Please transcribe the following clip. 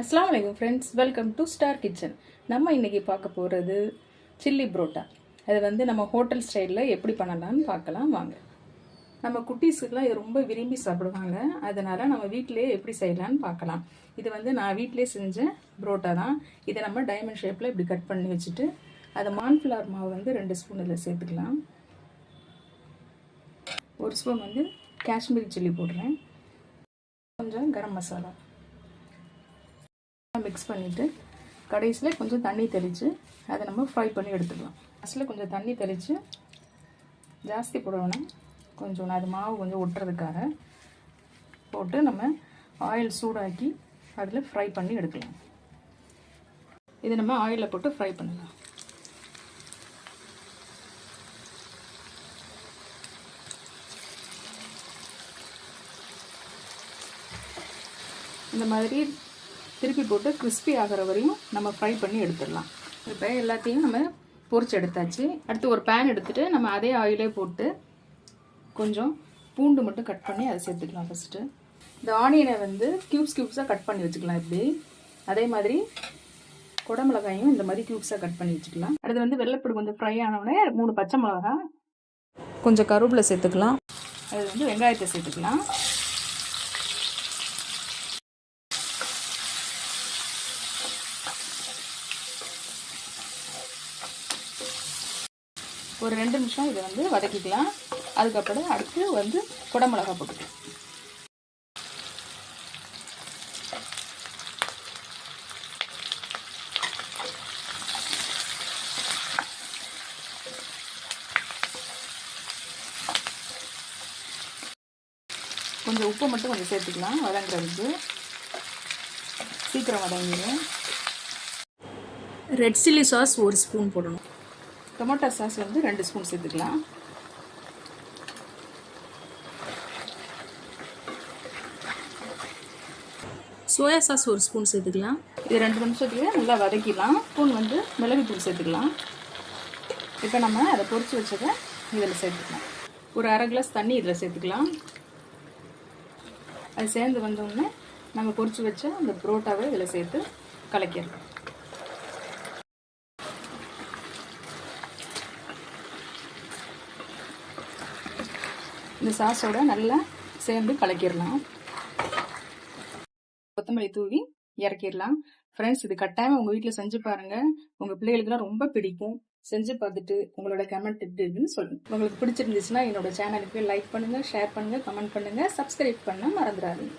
அஸ்ஸலாமு அலைக்கும் friends, welcome to star kitchen. நம்ம இன்றைக்கி பார்க்க போகிறது சில்லி புரோட்டா. அது நம்ம ஹோட்டல் ஸ்டைலில் எப்படி பண்ணலான்னு பார்க்கலாம் வாங்க. நம்ம குட்டீஸுக்கெலாம் இது ரொம்ப விரும்பி சாப்பிடுவாங்க. அதனால் நம்ம வீட்டிலே எப்படி செய்யலான்னு பார்க்கலாம். இது நான் வீட்டிலே செஞ்ச புரோட்டா தான். இதை நம்ம டைமண்ட் ஷேப்பில் இப்படி கட் பண்ணி வச்சுட்டு அதை மான்ஃப்ளவர் மாவு 2 ஸ்பூன் இதில் சேர்த்துக்கலாம். 1 ஸ்பூன் காஷ்மீரி சில்லி போடுறேன். கொஞ்சம் கரம் மசாலா மிக்ஸ் பண்ணிவிட்டு கடைசியில் கொஞ்சம் தண்ணி தெளித்து அதை நம்ம ஃப்ரை பண்ணி எடுத்துக்கலாம். ஃபஸ்ட்டில் கொஞ்சம் தண்ணி தெளித்து ஜாஸ்தி போடணும், கொஞ்சம் அது மாவு கொஞ்சம் ஒட்டுறதுக்காக போட்டு நம்ம ஆயில் சூடாக்கி அதில் ஃப்ரை பண்ணி எடுக்கலாம். இது நம்ம ஆயிலில் போட்டு ஃப்ரை பண்ணலாம். இந்த மாதிரி திருப்பி போட்டு கிறிஸ்பி ஆகிற வரையும் நம்ம ஃப்ரை பண்ணி எடுத்துடலாம். இப்போ எல்லாத்தையும் நம்ம பொரிச்சு எடுத்தாச்சு. அடுத்து ஒரு பேன் எடுத்துகிட்டு நம்ம அதே ஆயிலே போட்டு கொஞ்சம் பூண்டு மட்டும் கட் பண்ணி அதை சேர்த்துக்கலாம். ஃபஸ்ட்டு இந்த ஆனியனை க்யூப்ஸாக கட் பண்ணி வச்சுக்கலாம். இப்படி அதே மாதிரி குடமிளகாயும் இந்த மாதிரி க்யூப்ஸாக கட் பண்ணி வச்சுக்கலாம். அடுத்து வெள்ளைப்பூடு கொஞ்சம் ஃப்ரை ஆனவுடனே 3 பச்சை மிளகா, கொஞ்சம் கருவேப்பிலை சேர்த்துக்கலாம். அது வெங்காயத்தை சேர்த்துக்கலாம். ஒரு 2 நிமிஷம் இதை வதக்கிக்கலாம். அதுக்கப்புறம் அடுத்து குடமிளகா போட்டுக்கலாம். கொஞ்சம் உப்பு மட்டும் கொஞ்சம் சேர்த்துக்கலாம். வதங்குறதுக்கு சீக்கிரம் வதங்கிடும். ரெட் சில்லி சாஸ் 1 ஸ்பூன் போடணும். டொமேட்டோ சாஸ் 2 ஸ்பூன் சேர்த்துக்கலாம். சோயா சாஸ் 1 ஸ்பூன் சேர்த்துக்கலாம். இது 2 நிமிஷத்துக்கு நல்லா வதக்கிடலாம். ஸ்பூன் மிளகுத்தூள் சேர்த்துக்கலாம். இப்போ நம்ம அதை பொரிச்சு வச்சதை இதில் சேர்த்துக்கலாம். ஒரு அரை கிளாஸ் தண்ணி இதில் சேர்த்துக்கலாம். அது சேர்ந்து வந்தோடனே நம்ம பொரிச்சு வச்ச அந்த புரோட்டாவை இதில் சேர்த்து கலக்கிடலாம். இந்த சாஸோட நல்லா சேர்ந்து கலக்கிடலாம். கொத்தமல்லி தூவி இறக்கிடலாம். ஃப்ரெண்ட்ஸ், இது கட்டாயம் உங்கள் வீட்டில் செஞ்சு பாருங்கள். உங்கள் பிள்ளைகளுக்குலாம் ரொம்ப பிடிக்கும். செஞ்சு பார்த்துட்டு உங்களோட கமெண்ட் எப்படி இருக்குன்னு சொல்லுங்கள். உங்களுக்கு பிடிச்சிருந்துச்சுன்னா என்னோட சேனலுக்கு லைக் பண்ணுங்கள், ஷேர் பண்ணுங்கள், கமெண்ட் பண்ணுங்கள், சப்ஸ்கிரைப் பண்ண மறந்துடாதீங்க.